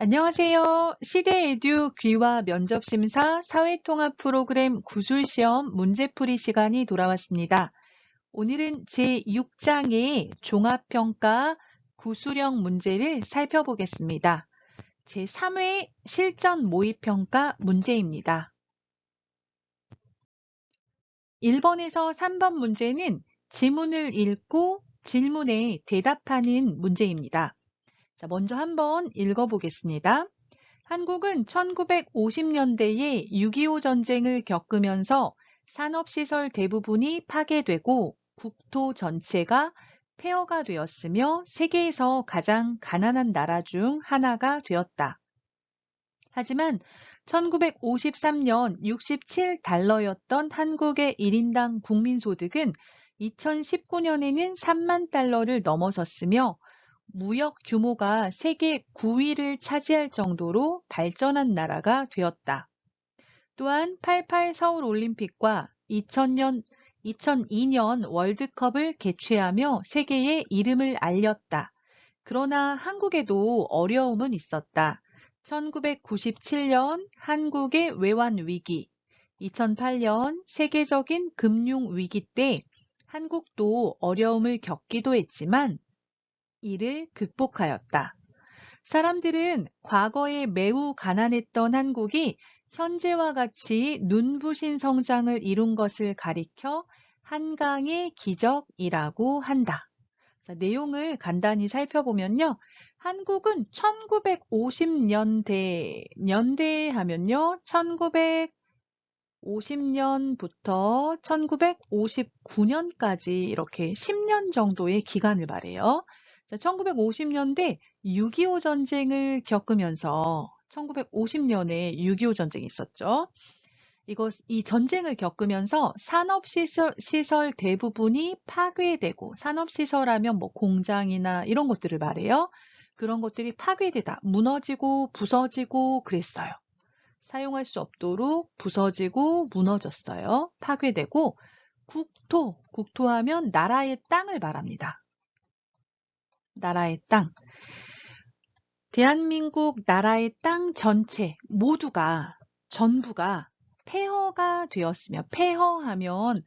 안녕하세요. 시대에듀 귀화 면접심사 사회통합 프로그램 구술시험 문제풀이 시간이 돌아왔습니다. 오늘은 제6장의 종합평가 구술형 문제를 살펴보겠습니다. 제3회 실전 모의평가 문제입니다. 1번에서 3번 문제는 지문을 읽고 질문에 대답하는 문제입니다. 자, 먼저 한번 읽어보겠습니다. 한국은 1950년대에 6.25 전쟁을 겪으면서 산업시설 대부분이 파괴되고 국토 전체가 폐허가 되었으며 세계에서 가장 가난한 나라 중 하나가 되었다. 하지만 1953년 67달러였던 한국의 1인당 국민소득은 2019년에는 3만 달러를 넘어섰으며 무역 규모가 세계 9위를 차지할 정도로 발전한 나라가 되었다. 또한 88 서울올림픽과 2002년 월드컵을 개최하며 세계에 이름을 알렸다. 그러나 한국에도 어려움은 있었다. 1997년 한국의 외환위기, 2008년 세계적인 금융위기 때 한국도 어려움을 겪기도 했지만 이를 극복하였다. 사람들은 과거에 매우 가난했던 한국이 현재와 같이 눈부신 성장을 이룬 것을 가리켜 한강의 기적이라고 한다. 자, 내용을 간단히 살펴보면요. 한국은 1950년대 하면요. 1950년부터 1959년까지 이렇게 10년 정도의 기간을 말해요. 1950년대 6.25 전쟁을 겪으면서 1950년에 6.25 전쟁이 있었죠. 이 전쟁을 겪으면서 산업시설 대부분이 파괴되고, 산업시설하면 뭐 공장이나 이런 것들을 말해요. 그런 것들이 파괴되다, 무너지고 부서지고 그랬어요. 사용할 수 없도록 부서지고 무너졌어요. 파괴되고, 국토하면 나라의 땅을 말합니다. 나라의 땅. 대한민국 나라의 땅 전체 전부가 폐허가 되었으며, 폐허하면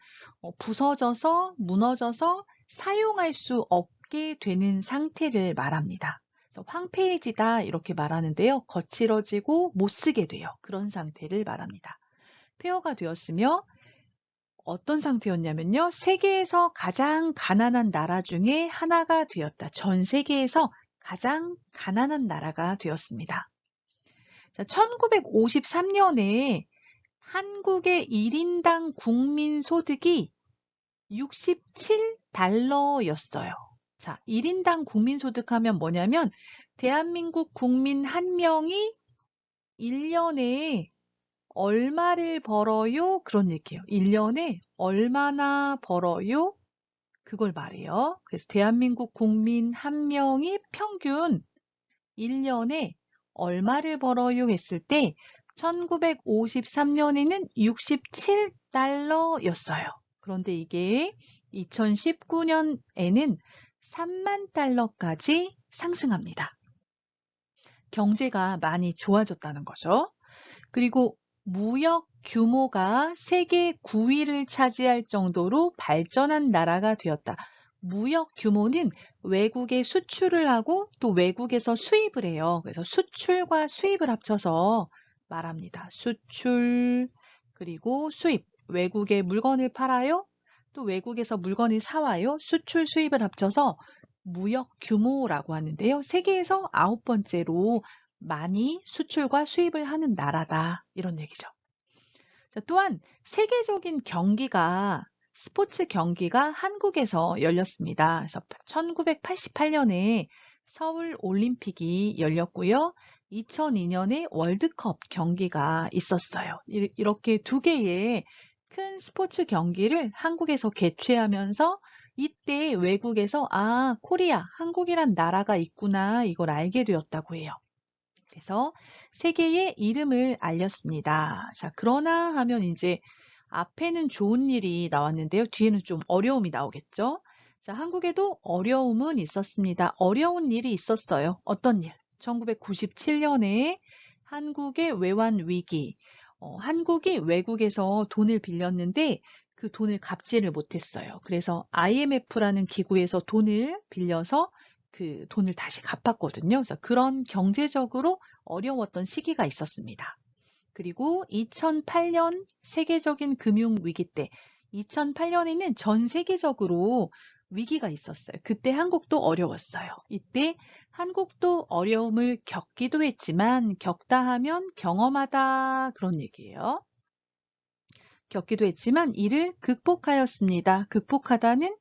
부서져서 무너져서 사용할 수 없게 되는 상태를 말합니다. 황폐해지다 이렇게 말하는데요. 거칠어지고 못 쓰게 돼요. 그런 상태를 말합니다. 폐허가 되었으며 어떤 상태였냐면요. 세계에서 가장 가난한 나라 중에 하나가 되었다. 전 세계에서 가장 가난한 나라가 되었습니다. 1953년에 한국의 1인당 국민소득이 67달러였어요. 자, 1인당 국민소득 하면 뭐냐면 대한민국 국민 한 명이 1년에 얼마를 벌어요? 그런 얘기예요. 1년에 얼마나 벌어요? 그걸 말해요. 그래서 대한민국 국민 한 명이 평균 1년에 얼마를 벌어요? 했을 때 1953년에는 67달러였어요. 그런데 이게 2019년에는 3만 달러까지 상승합니다. 경제가 많이 좋아졌다는 거죠. 그리고 무역 규모가 세계 9위를 차지할 정도로 발전한 나라가 되었다. 무역 규모는 외국에 수출을 하고 또 외국에서 수입을 해요. 그래서 수출과 수입을 합쳐서 말합니다. 수출, 그리고 수입. 외국에 물건을 팔아요. 또 외국에서 물건을 사와요. 수출, 수입을 합쳐서 무역 규모라고 하는데요. 세계에서 9번째로 많이 수출과 수입을 하는 나라다. 이런 얘기죠. 자, 또한 세계적인 스포츠 경기가 한국에서 열렸습니다. 그래서 1988년에 서울 올림픽이 열렸고요. 2002년에 월드컵 경기가 있었어요. 이렇게 두 개의 큰 스포츠 경기를 한국에서 개최하면서 이때 외국에서 코리아, 한국이란 나라가 있구나 이걸 알게 되었다고 해요. 그래서 세계에 이름을 알렸습니다. 자, 그러나 하면 이제 앞에는 좋은 일이 나왔는데요. 뒤에는 좀 어려움이 나오겠죠. 자, 한국에도 어려움은 있었습니다. 어려운 일이 있었어요. 어떤 일? 1997년에 한국의 외환 위기. 한국이 외국에서 돈을 빌렸는데 그 돈을 갚지를 못했어요. 그래서 IMF라는 기구에서 돈을 빌려서 그 돈을 다시 갚았거든요. 그래서 그런 경제적으로 어려웠던 시기가 있었습니다. 그리고 2008년 세계적인 금융위기 때 2008년에는 전 세계적으로 위기가 있었어요. 그때 한국도 어려웠어요. 이때 한국도 어려움을 겪기도 했지만 겪다 하면 경험하다 그런 얘기예요. 겪기도 했지만 이를 극복하였습니다. 극복하다는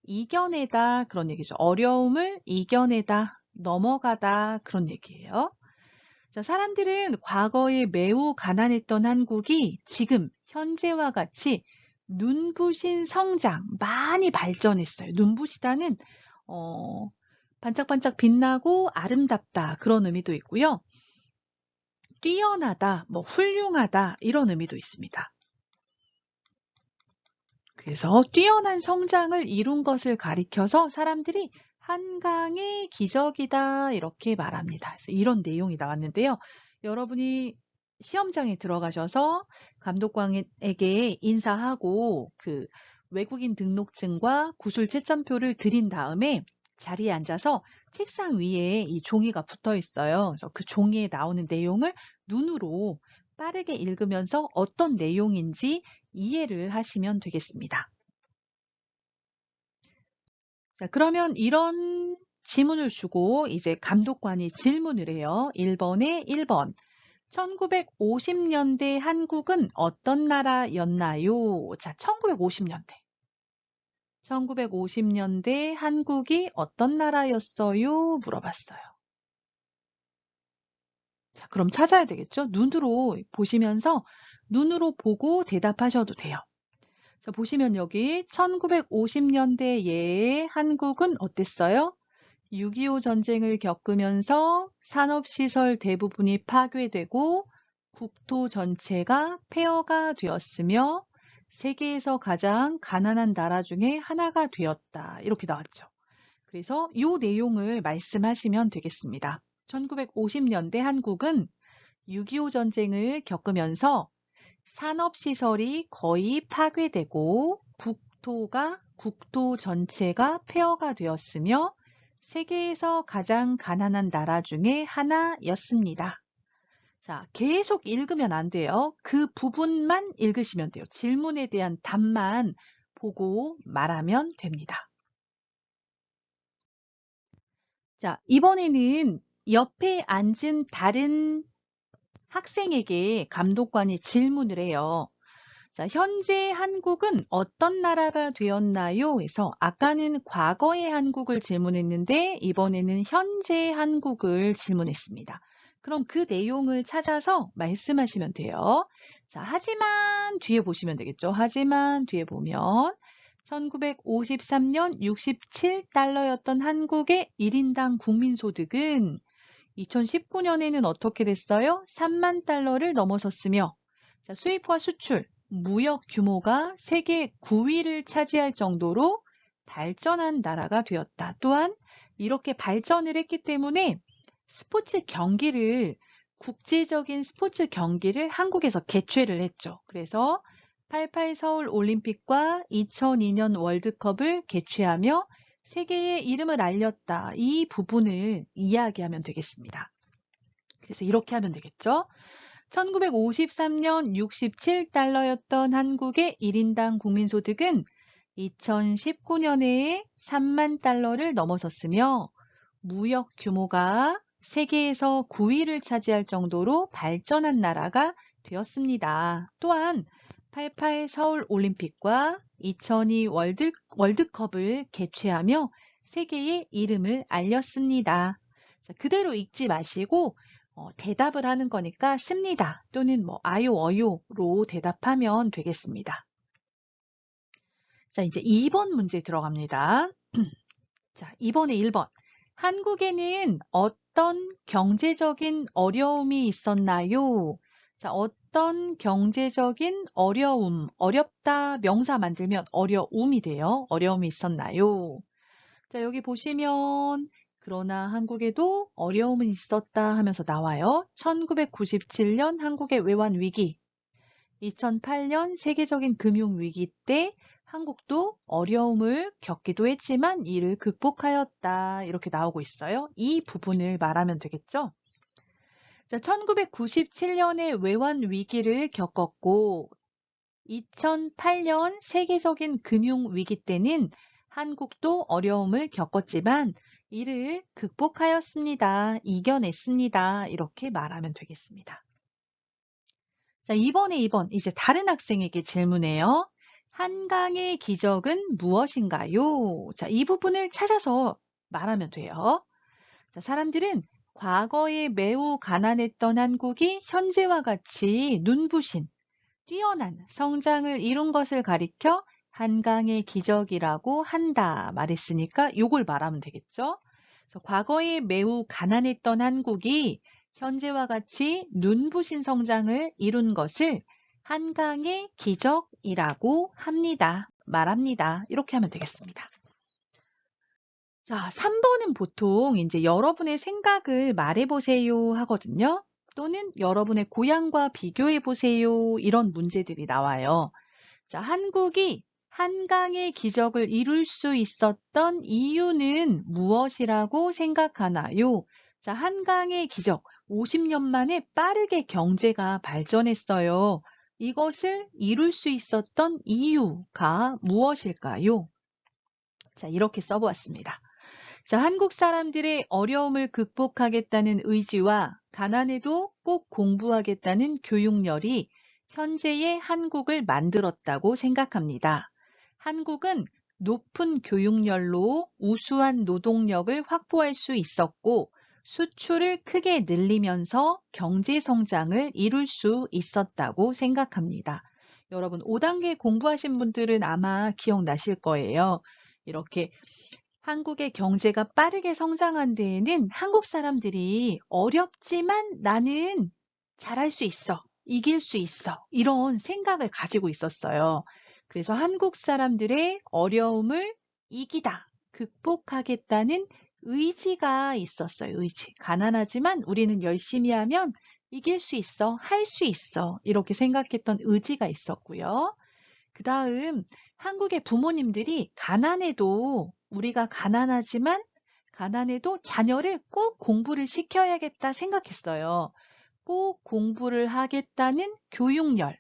이겨내다 그런 얘기죠. 어려움을 이겨내다, 넘어가다 그런 얘기예요. 자, 사람들은 과거에 매우 가난했던 한국이 지금 현재와 같이 눈부신 성장, 많이 발전했어요. 눈부시다는 반짝반짝 빛나고 아름답다 그런 의미도 있고요. 뛰어나다, 뭐 훌륭하다 이런 의미도 있습니다. 그래서 뛰어난 성장을 이룬 것을 가리켜서 사람들이 한강의 기적이다 이렇게 말합니다. 그래서 이런 내용이 나왔는데요. 여러분이 시험장에 들어가셔서 감독관에게 인사하고 그 외국인 등록증과 구술 채점표를 드린 다음에 자리에 앉아서 책상 위에 이 종이가 붙어 있어요. 그래서 그 종이에 나오는 내용을 눈으로 빠르게 읽으면서 어떤 내용인지 이해를 하시면 되겠습니다. 자, 그러면 이런 지문을 주고 이제 감독관이 질문을 해요. 1번에 1번. 1950년대 한국은 어떤 나라였나요? 자, 1950년대. 1950년대 한국이 어떤 나라였어요? 물어봤어요. 자, 그럼 찾아야 되겠죠? 눈으로 보시면서 눈으로 보고 대답하셔도 돼요. 자, 보시면 여기 1950년대에 한국은 어땠어요? 6.25 전쟁을 겪으면서 산업시설 대부분이 파괴되고 국토 전체가 폐허가 되었으며 세계에서 가장 가난한 나라 중에 하나가 되었다. 이렇게 나왔죠. 그래서 이 내용을 말씀하시면 되겠습니다. 1950년대 한국은 6.25 전쟁을 겪으면서 산업시설이 거의 파괴되고 국토 전체가 폐허가 되었으며 세계에서 가장 가난한 나라 중에 하나였습니다. 자, 계속 읽으면 안 돼요. 그 부분만 읽으시면 돼요. 질문에 대한 답만 보고 말하면 됩니다. 자, 이번에는 옆에 앉은 다른 학생에게 감독관이 질문을 해요. 자, 현재 한국은 어떤 나라가 되었나요? 해서 아까는 과거의 한국을 질문했는데 이번에는 현재 한국을 질문했습니다. 그럼 그 내용을 찾아서 말씀하시면 돼요. 자, 하지만 뒤에 보시면 되겠죠. 하지만 뒤에 보면 1953년 67달러였던 한국의 1인당 국민소득은 2019년에는 어떻게 됐어요? 3만 달러를 넘어섰으며 자, 수입과 수출, 무역 규모가 세계 9위를 차지할 정도로 발전한 나라가 되었다. 또한 이렇게 발전을 했기 때문에 국제적인 스포츠 경기를 한국에서 개최를 했죠. 그래서 88 서울 올림픽과 2002년 월드컵을 개최하며 세계의 이름을 알렸다. 이 부분을 이야기하면 되겠습니다. 그래서 이렇게 하면 되겠죠. 1953년 67달러였던 한국의 1인당 국민소득은 2019년에 3만 달러를 넘어섰으며 무역 규모가 세계에서 9위를 차지할 정도로 발전한 나라가 되었습니다. 또한 88 서울 올림픽과 2002 월드컵을 개최하며 세계의 이름을 알렸습니다. 자, 그대로 읽지 마시고 대답을 하는 거니까 씁니다. 또는 뭐 아요, 어요로 대답하면 되겠습니다. 자, 이제 2번 문제 들어갑니다. 자, 이번에 1번. 한국에는 어떤 경제적인 어려움이 있었나요? 자, 어떤 경제적인 어려움, 어렵다 명사 만들면 어려움이 돼요. 어려움이 있었나요? 자, 여기 보시면 그러나 한국에도 어려움은 있었다 하면서 나와요. 1997년 한국의 외환 위기, 2008년 세계적인 금융 위기 때 한국도 어려움을 겪기도 했지만 이를 극복하였다. 이렇게 나오고 있어요. 이 부분을 말하면 되겠죠? 자, 1997년에 외환 위기를 겪었고 2008년 세계적인 금융 위기 때는 한국도 어려움을 겪었지만 이를 극복하였습니다. 이겨냈습니다. 이렇게 말하면 되겠습니다. 자, 이번 이제 다른 학생에게 질문해요. 한강의 기적은 무엇인가요? 자, 이 부분을 찾아서 말하면 돼요. 자, 사람들은 과거에 매우 가난했던 한국이 현재와 같이 눈부신 뛰어난 성장을 이룬 것을 가리켜 한강의 기적이라고 한다 말했으니까 요걸 말하면 되겠죠. 그래서 과거에 매우 가난했던 한국이 현재와 같이 눈부신 성장을 이룬 것을 한강의 기적이라고 말합니다. 이렇게 하면 되겠습니다. 자, 3번은 보통 이제 여러분의 생각을 말해보세요 하거든요. 또는 여러분의 고향과 비교해보세요. 이런 문제들이 나와요. 자, 한국이 한강의 기적을 이룰 수 있었던 이유는 무엇이라고 생각하나요? 자, 한강의 기적. 50년 만에 빠르게 경제가 발전했어요. 이것을 이룰 수 있었던 이유가 무엇일까요? 자, 이렇게 써보았습니다. 자, 한국 사람들의 어려움을 극복하겠다는 의지와 가난해도 꼭 공부하겠다는 교육열이 현재의 한국을 만들었다고 생각합니다. 한국은 높은 교육열로 우수한 노동력을 확보할 수 있었고 수출을 크게 늘리면서 경제 성장을 이룰 수 있었다고 생각합니다. 여러분, 5단계 공부하신 분들은 아마 기억나실 거예요. 이렇게 한국의 경제가 빠르게 성장한 데에는 한국 사람들이 어렵지만 나는 잘할 수 있어, 이길 수 있어, 이런 생각을 가지고 있었어요. 그래서 한국 사람들의 어려움을 이기다, 극복하겠다는 의지가 있었어요. 의지. 가난하지만 우리는 열심히 하면 이길 수 있어, 할 수 있어, 이렇게 생각했던 의지가 있었고요. 그 다음 한국의 부모님들이 우리가 가난해도 자녀를 꼭 공부를 시켜야겠다 생각했어요. 꼭 공부를 하겠다는 교육열,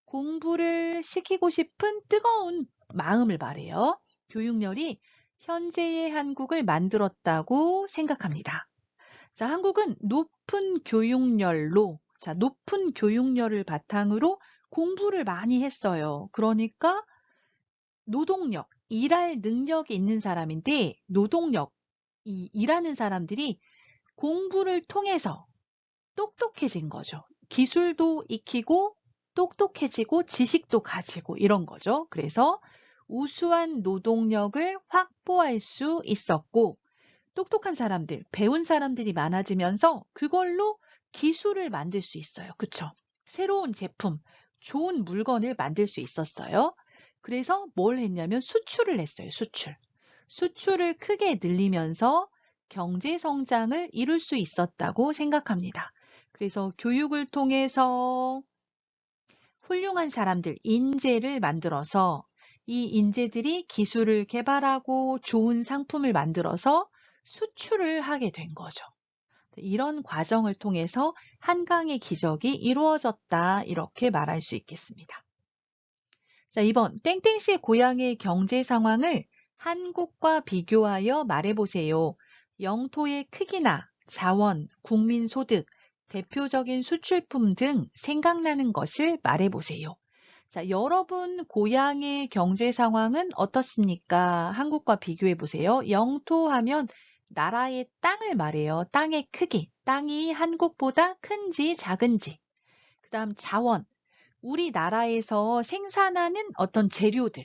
공부를 시키고 싶은 뜨거운 마음을 말해요. 교육열이 현재의 한국을 만들었다고 생각합니다. 자, 한국은 높은 교육열을 바탕으로 공부를 많이 했어요. 그러니까 노동력, 일할 능력이 있는 사람인데 일하는 사람들이 공부를 통해서 똑똑해진 거죠. 기술도 익히고 똑똑해지고 지식도 가지고 이런 거죠. 그래서 우수한 노동력을 확보할 수 있었고 똑똑한 사람들, 배운 사람들이 많아지면서 그걸로 기술을 만들 수 있어요. 그쵸? 새로운 제품, 좋은 물건을 만들 수 있었어요. 그래서 뭘 했냐면 수출을 했어요. 수출을 크게 늘리면서 경제 성장을 이룰 수 있었다고 생각합니다. 그래서 교육을 통해서 훌륭한 사람들, 인재를 만들어서 이 인재들이 기술을 개발하고 좋은 상품을 만들어서 수출을 하게 된 거죠. 이런 과정을 통해서 한강의 기적이 이루어졌다. 이렇게 말할 수 있겠습니다. 자, 2번. 땡땡씨의 고향의 경제 상황을 한국과 비교하여 말해보세요. 영토의 크기나 자원, 국민소득, 대표적인 수출품 등 생각나는 것을 말해보세요. 자, 여러분 고향의 경제 상황은 어떻습니까? 한국과 비교해보세요. 영토 하면 나라의 땅을 말해요. 땅의 크기, 땅이 한국보다 큰지 작은지. 그 다음 자원, 우리나라에서 생산하는 어떤 재료들,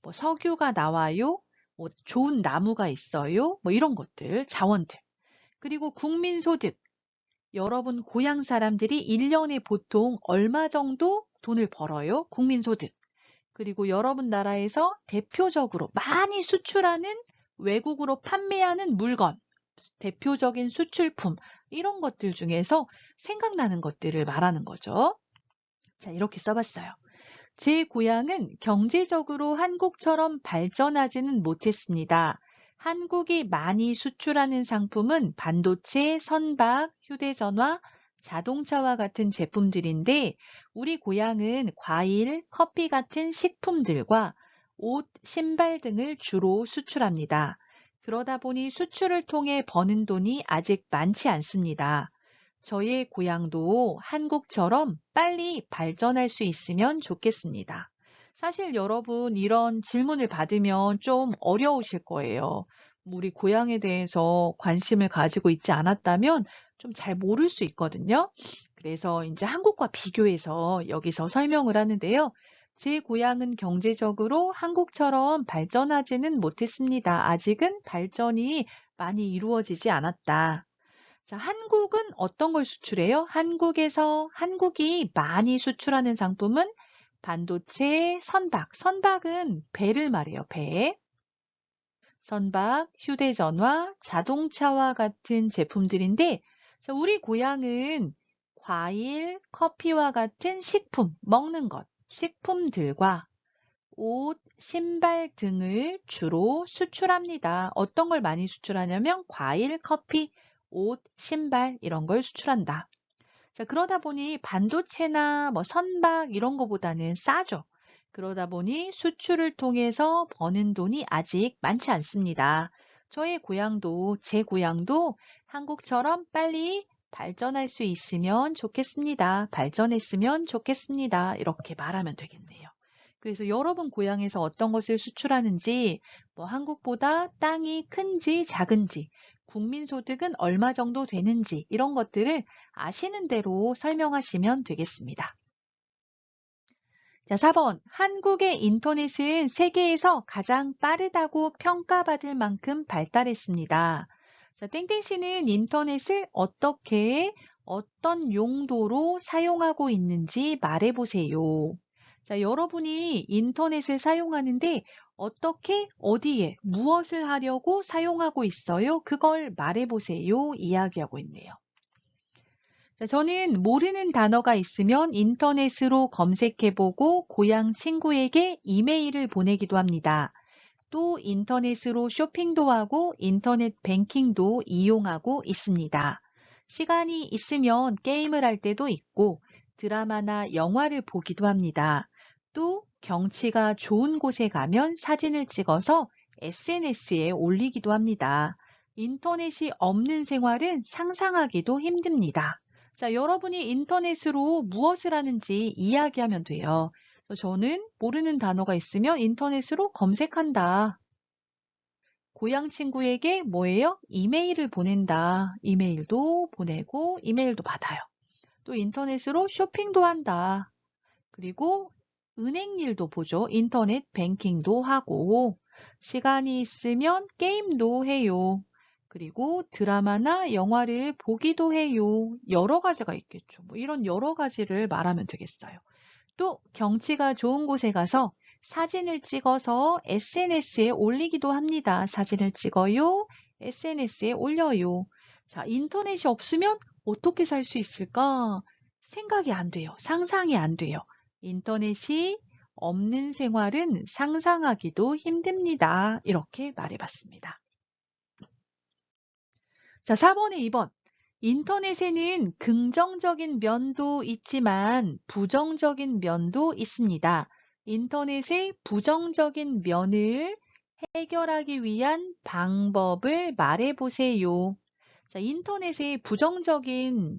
뭐 석유가 나와요, 뭐 좋은 나무가 있어요, 뭐 이런 것들, 자원들. 그리고 국민소득, 여러분 고향 사람들이 1년에 보통 얼마 정도 돈을 벌어요? 국민소득. 그리고 여러분 나라에서 대표적으로 많이 수출하는 외국으로 판매하는 물건, 대표적인 수출품 이런 것들 중에서 생각나는 것들을 말하는 거죠. 자, 이렇게 써봤어요. 제 고향은 경제적으로 한국처럼 발전하지는 못했습니다. 한국이 많이 수출하는 상품은 반도체, 선박, 휴대전화, 자동차와 같은 제품들인데 우리 고향은 과일, 커피 같은 식품들과 옷, 신발 등을 주로 수출합니다. 그러다 보니 수출을 통해 버는 돈이 아직 많지 않습니다. 저의 고향도 한국처럼 빨리 발전할 수 있으면 좋겠습니다. 사실 여러분 이런 질문을 받으면 좀 어려우실 거예요. 우리 고향에 대해서 관심을 가지고 있지 않았다면 좀 잘 모를 수 있거든요. 그래서 이제 한국과 비교해서 여기서 설명을 하는데요. 제 고향은 경제적으로 한국처럼 발전하지는 못했습니다. 아직은 발전이 많이 이루어지지 않았다. 자, 한국은 어떤 걸 수출해요? 한국이 많이 수출하는 상품은 반도체, 선박. 선박은 배를 말해요, 배. 선박, 휴대전화, 자동차와 같은 제품들인데, 자, 우리 고향은 과일, 커피와 같은 식품, 먹는 것, 식품들과 옷, 신발 등을 주로 수출합니다. 어떤 걸 많이 수출하냐면 과일, 커피, 옷, 신발 이런 걸 수출한다. 자, 그러다 보니 반도체나 뭐 선박 이런 거보다는 싸죠. 그러다 보니 수출을 통해서 버는 돈이 아직 많지 않습니다. 제 고향도 한국처럼 빨리 발전할 수 있으면 좋겠습니다. 발전했으면 좋겠습니다. 이렇게 말하면 되겠네요. 그래서 여러분 고향에서 어떤 것을 수출하는지, 뭐 한국보다 땅이 큰지 작은지, 국민소득은 얼마 정도 되는지 이런 것들을 아시는 대로 설명하시면 되겠습니다. 자, 4번. 한국의 인터넷은 세계에서 가장 빠르다고 평가받을 만큼 발달했습니다. 자, 땡땡 씨는 인터넷을 어떤 용도로 사용하고 있는지 말해보세요. 자, 여러분이 인터넷을 사용하는데 어떻게, 어디에, 무엇을 하려고 사용하고 있어요? 그걸 말해보세요. 이야기하고 있네요. 자, 저는 모르는 단어가 있으면 인터넷으로 검색해보고 고향 친구에게 이메일을 보내기도 합니다. 또 인터넷으로 쇼핑도 하고 인터넷 뱅킹도 이용하고 있습니다. 시간이 있으면 게임을 할 때도 있고 드라마나 영화를 보기도 합니다. 또 경치가 좋은 곳에 가면 사진을 찍어서 SNS에 올리기도 합니다. 인터넷이 없는 생활은 상상하기도 힘듭니다. 자, 여러분이 인터넷으로 무엇을 하는지 이야기하면 돼요. 그래서 저는 모르는 단어가 있으면 인터넷으로 검색한다. 고향 친구에게 뭐예요? 이메일을 보낸다. 이메일도 보내고 이메일도 받아요. 또 인터넷으로 쇼핑도 한다. 그리고 은행 일도 보죠. 인터넷 뱅킹도 하고 시간이 있으면 게임도 해요. 그리고 드라마나 영화를 보기도 해요. 여러 가지가 있겠죠. 뭐 이런 여러 가지를 말하면 되겠어요. 또 경치가 좋은 곳에 가서 사진을 찍어서 SNS에 올리기도 합니다. 사진을 찍어요. SNS에 올려요. 자, 인터넷이 없으면 어떻게 살 수 있을까? 생각이 안 돼요. 상상이 안 돼요. 인터넷이 없는 생활은 상상하기도 힘듭니다. 이렇게 말해봤습니다. 자, 4번에 2번. 인터넷에는 긍정적인 면도 있지만 부정적인 면도 있습니다. 인터넷의 부정적인 면을 해결하기 위한 방법을 말해보세요. 자, 인터넷의 부정적인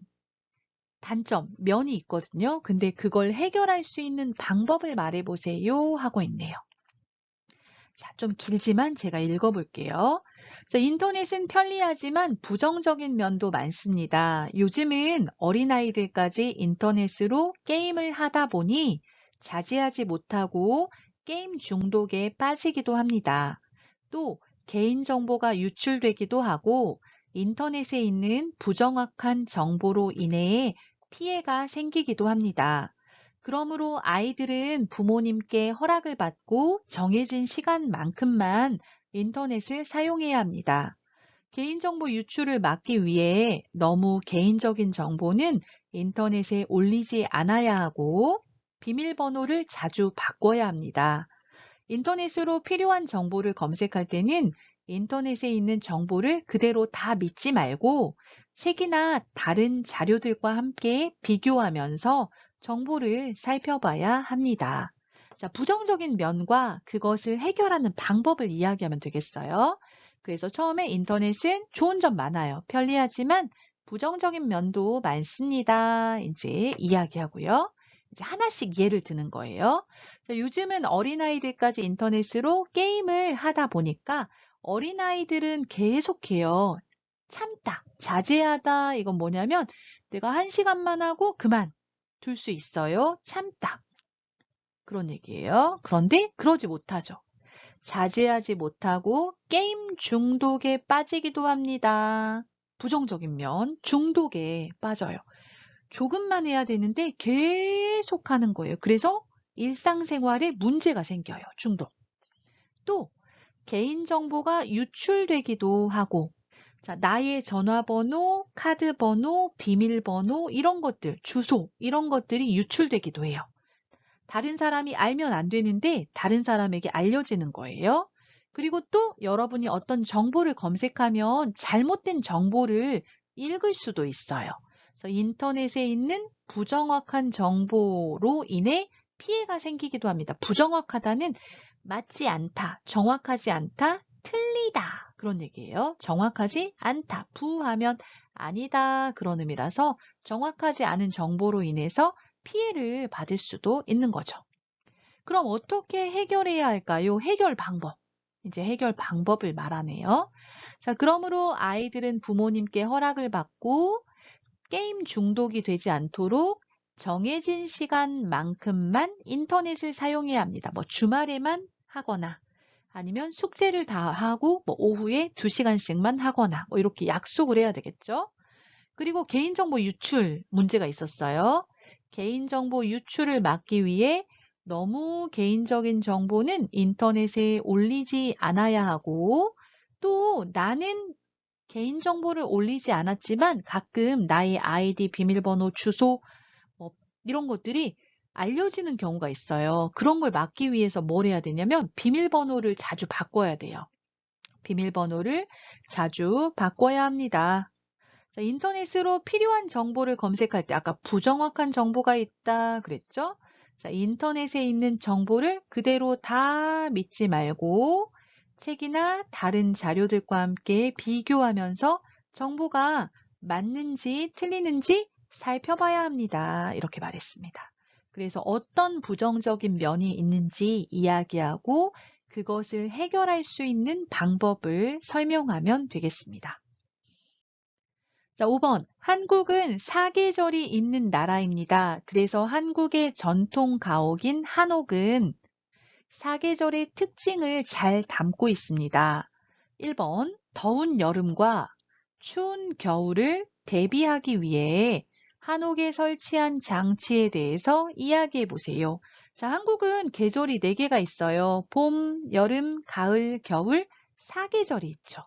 단점, 면이 있거든요. 근데 그걸 해결할 수 있는 방법을 말해보세요 하고 있네요. 자, 좀 길지만 제가 읽어볼게요. 자, 인터넷은 편리하지만 부정적인 면도 많습니다. 요즘은 어린아이들까지 인터넷으로 게임을 하다 보니 자제하지 못하고 게임 중독에 빠지기도 합니다. 또 개인정보가 유출되기도 하고 인터넷에 있는 부정확한 정보로 인해 피해가 생기기도 합니다. 그러므로 아이들은 부모님께 허락을 받고 정해진 시간만큼만 인터넷을 사용해야 합니다. 개인정보 유출을 막기 위해 너무 개인적인 정보는 인터넷에 올리지 않아야 하고 비밀번호를 자주 바꿔야 합니다. 인터넷으로 필요한 정보를 검색할 때는 인터넷에 있는 정보를 그대로 다 믿지 말고 책이나 다른 자료들과 함께 비교하면서 정보를 살펴봐야 합니다. 자, 부정적인 면과 그것을 해결하는 방법을 이야기하면 되겠어요. 그래서 처음에 인터넷은 좋은 점 많아요. 편리하지만 부정적인 면도 많습니다. 이제 이야기하고요. 이제 하나씩 예를 드는 거예요. 자, 요즘은 어린아이들까지 인터넷으로 게임을 하다 보니까 어린아이들은 계속해요. 참다, 자제하다. 이건 뭐냐면 내가 1시간만 하고 그만 둘 수 있어요. 참다. 그런 얘기예요. 그런데 그러지 못하죠. 자제하지 못하고 게임 중독에 빠지기도 합니다. 부정적인 면, 중독에 빠져요. 조금만 해야 되는데 계속 하는 거예요. 그래서 일상생활에 문제가 생겨요. 중독. 또 개인정보가 유출되기도 하고 자, 나의 전화번호, 카드번호, 비밀번호 이런 것들, 주소 이런 것들이 유출되기도 해요. 다른 사람이 알면 안 되는데 다른 사람에게 알려지는 거예요. 그리고 또 여러분이 어떤 정보를 검색하면 잘못된 정보를 읽을 수도 있어요. 그래서 인터넷에 있는 부정확한 정보로 인해 피해가 생기기도 합니다. 부정확하다는 맞지 않다, 정확하지 않다, 틀리다 그런 얘기예요. 정확하지 않다, 부하면 아니다 그런 의미라서 정확하지 않은 정보로 인해서 피해를 받을 수도 있는 거죠. 그럼 어떻게 해결해야 할까요? 해결 방법. 이제 해결 방법을 말하네요. 자, 그러므로 아이들은 부모님께 허락을 받고 게임 중독이 되지 않도록 정해진 시간만큼만 인터넷을 사용해야 합니다. 뭐 주말에만 하거나 아니면 숙제를 다 하고 뭐 오후에 2시간씩만 하거나 뭐 이렇게 약속을 해야 되겠죠. 그리고 개인정보 유출 문제가 있었어요. 개인정보 유출을 막기 위해 너무 개인적인 정보는 인터넷에 올리지 않아야 하고 또 나는 개인정보를 올리지 않았지만 가끔 나의 아이디, 비밀번호, 주소 뭐 이런 것들이 알려지는 경우가 있어요. 그런 걸 막기 위해서 뭘 해야 되냐면 비밀번호를 자주 바꿔야 돼요. 비밀번호를 자주 바꿔야 합니다. 자, 인터넷으로 필요한 정보를 검색할 때 아까 부정확한 정보가 있다 그랬죠? 자, 인터넷에 있는 정보를 그대로 다 믿지 말고 책이나 다른 자료들과 함께 비교하면서 정보가 맞는지 틀리는지 살펴봐야 합니다. 이렇게 말했습니다. 그래서 어떤 부정적인 면이 있는지 이야기하고 그것을 해결할 수 있는 방법을 설명하면 되겠습니다. 자, 5번. 한국은 사계절이 있는 나라입니다. 그래서 한국의 전통 가옥인 한옥은 사계절의 특징을 잘 담고 있습니다. 1번. 더운 여름과 추운 겨울을 대비하기 위해 한옥에 설치한 장치에 대해서 이야기해 보세요. 자, 한국은 계절이 4개가 있어요. 봄, 여름, 가을, 겨울, 사계절이 있죠.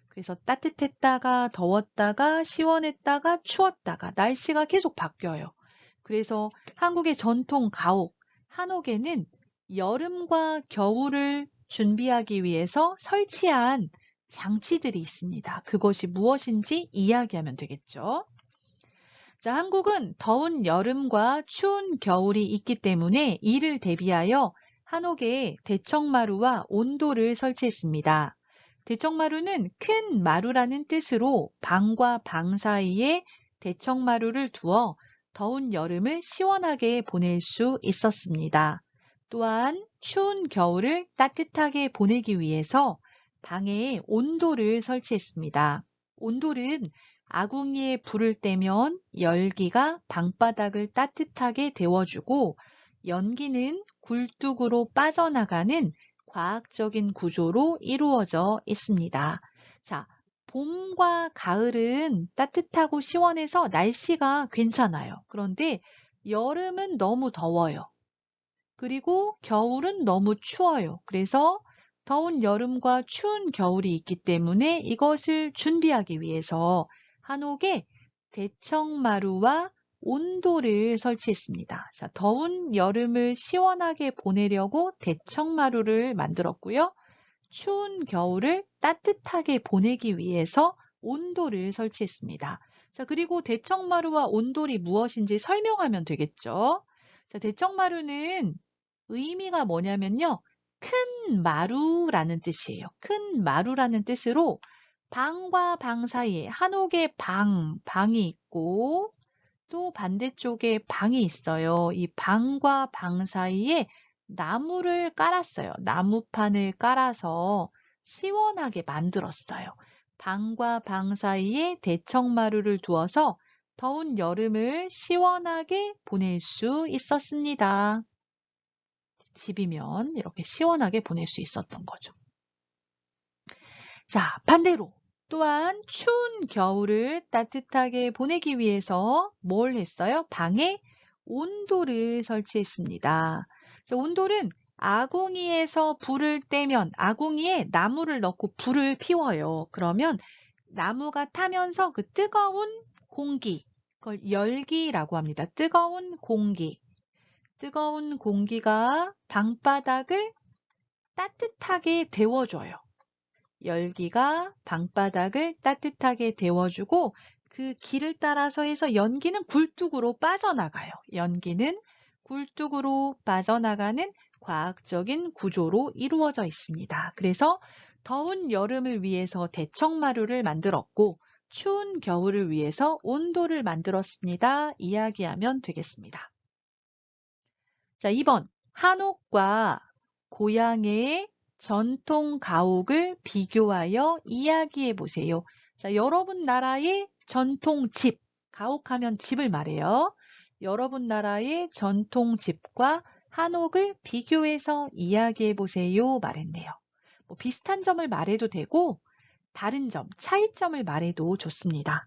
그래서 따뜻했다가 더웠다가 시원했다가 추웠다가 날씨가 계속 바뀌어요. 그래서 한국의 전통 가옥, 한옥에는 여름과 겨울을 준비하기 위해서 설치한 장치들이 있습니다. 그것이 무엇인지 이야기하면 되겠죠. 자, 한국은 더운 여름과 추운 겨울이 있기 때문에 이를 대비하여 한옥에 대청마루와 온도를 설치했습니다. 대청마루는 큰 마루라는 뜻으로 방과 방 사이에 대청마루를 두어 더운 여름을 시원하게 보낼 수 있었습니다. 또한 추운 겨울을 따뜻하게 보내기 위해서 방에 온돌을 설치했습니다. 온돌은 아궁이에 불을 떼면 열기가 방바닥을 따뜻하게 데워주고 연기는 굴뚝으로 빠져나가는 과학적인 구조로 이루어져 있습니다. 자, 봄과 가을은 따뜻하고 시원해서 날씨가 괜찮아요. 그런데 여름은 너무 더워요. 그리고 겨울은 너무 추워요. 그래서 더운 여름과 추운 겨울이 있기 때문에 이것을 준비하기 위해서 한옥에 대청마루와 온도를 설치했습니다. 자, 더운 여름을 시원하게 보내려고 대청마루를 만들었고요. 추운 겨울을 따뜻하게 보내기 위해서 온돌을 설치했습니다. 자, 그리고 대청마루와 온돌이 무엇인지 설명하면 되겠죠. 자, 대청마루는 의미가 뭐냐면요. 큰 마루라는 뜻이에요. 큰 마루라는 뜻으로 방과 방 사이에 한옥에 방이 있고 또 반대쪽에 방이 있어요. 이 방과 방 사이에 나무를 깔았어요. 나무판을 깔아서 시원하게 만들었어요. 방과 방 사이에 대청마루를 두어서 더운 여름을 시원하게 보낼 수 있었습니다. 집이면 이렇게 시원하게 보낼 수 있었던 거죠. 자, 반대로 또한 추운 겨울을 따뜻하게 보내기 위해서 뭘 했어요? 방에 온돌을 설치했습니다. 온돌은 아궁이에서 불을 떼면 아궁이에 나무를 넣고 불을 피워요. 그러면 나무가 타면서 그 뜨거운 공기, 그걸 열기라고 합니다. 뜨거운 공기가 방바닥을 따뜻하게 데워줘요. 열기가 방바닥을 따뜻하게 데워주고 그 길을 따라서 해서 연기는 굴뚝으로 빠져나가요. 연기는 굴뚝으로 빠져나가는 과학적인 구조로 이루어져 있습니다. 그래서 더운 여름을 위해서 대청마루를 만들었고 추운 겨울을 위해서 온돌을 만들었습니다. 이야기하면 되겠습니다. 자, 2번 한옥과 고향의 전통 가옥을 비교하여 이야기해 보세요. 자, 여러분 나라의 전통 집, 가옥하면 집을 말해요. 여러분 나라의 전통 집과 한옥을 비교해서 이야기해 보세요 말했네요. 뭐 비슷한 점을 말해도 되고 다른 점, 차이점을 말해도 좋습니다.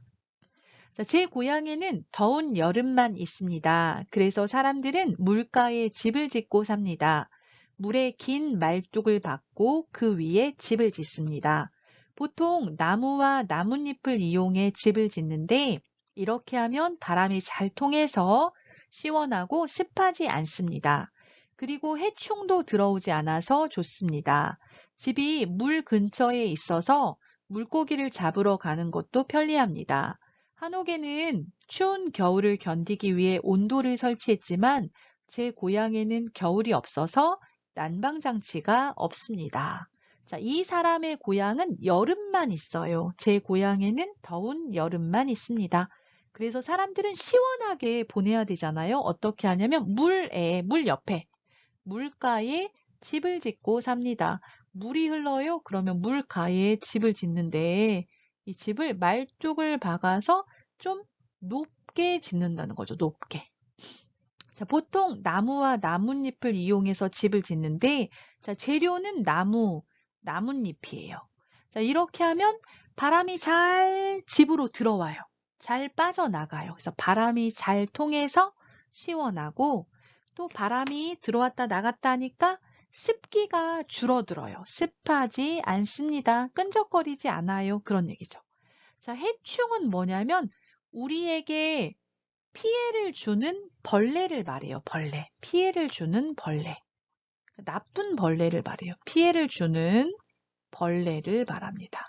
자, 제 고향에는 더운 여름만 있습니다. 그래서 사람들은 물가에 집을 짓고 삽니다. 물에 긴 말뚝을 박고 그 위에 집을 짓습니다. 보통 나무와 나뭇잎을 이용해 집을 짓는데 이렇게 하면 바람이 잘 통해서 시원하고 습하지 않습니다. 그리고 해충도 들어오지 않아서 좋습니다. 집이 물 근처에 있어서 물고기를 잡으러 가는 것도 편리합니다. 한옥에는 추운 겨울을 견디기 위해 온돌을 설치했지만 제 고향에는 겨울이 없어서 난방장치가 없습니다. 자, 이 사람의 고향은 여름만 있어요. 제 고향에는 더운 여름만 있습니다. 그래서 사람들은 시원하게 보내야 되잖아요. 어떻게 하냐면 물 옆에, 물가에 집을 짓고 삽니다. 물이 흘러요? 그러면 물가에 집을 짓는데 이 집을 말뚝을 박아서 좀 높게 짓는다는 거죠. 높게. 자, 보통 나무와 나뭇잎을 이용해서 집을 짓는데 자, 재료는 나뭇잎이에요. 자, 이렇게 하면 바람이 잘 집으로 들어와요. 잘 빠져나가요. 그래서 바람이 잘 통해서 시원하고 또 바람이 들어왔다 나갔다 하니까 습기가 줄어들어요. 습하지 않습니다. 끈적거리지 않아요. 그런 얘기죠. 자, 해충은 뭐냐면 우리에게 피해를 주는 벌레를 말해요. 벌레. 피해를 주는 벌레. 나쁜 벌레를 말해요. 피해를 주는 벌레를 말합니다.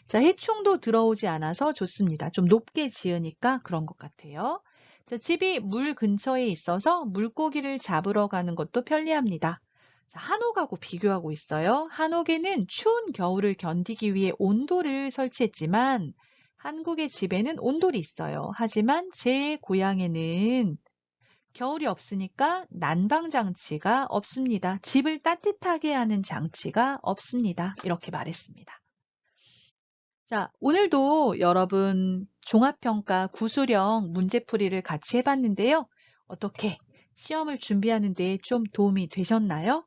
자, 해충도 들어오지 않아서 좋습니다. 좀 높게 지으니까 그런 것 같아요. 자, 집이 물 근처에 있어서 물고기를 잡으러 가는 것도 편리합니다. 자, 한옥하고 비교하고 있어요. 한옥에는 추운 겨울을 견디기 위해 온돌을 설치했지만 한국의 집에는 온돌이 있어요. 하지만 제 고향에는 겨울이 없으니까 난방장치가 없습니다. 집을 따뜻하게 하는 장치가 없습니다. 이렇게 말했습니다. 자, 오늘도 여러분 종합평가 구술형 문제풀이를 같이 해봤는데요. 어떻게 시험을 준비하는 데 좀 도움이 되셨나요?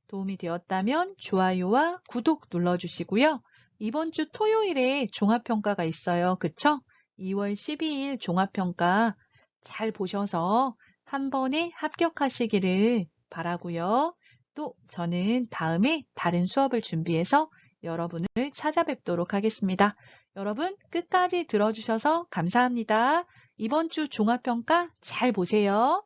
도움이 되었다면 좋아요와 구독 눌러주시고요. 이번 주 토요일에 종합평가가 있어요. 그쵸? 2월 12일 종합평가 잘 보셔서 한 번에 합격하시기를 바라고요. 또 저는 다음에 다른 수업을 준비해서 여러분을 찾아뵙도록 하겠습니다. 여러분 끝까지 들어주셔서 감사합니다. 이번 주 종합평가 잘 보세요.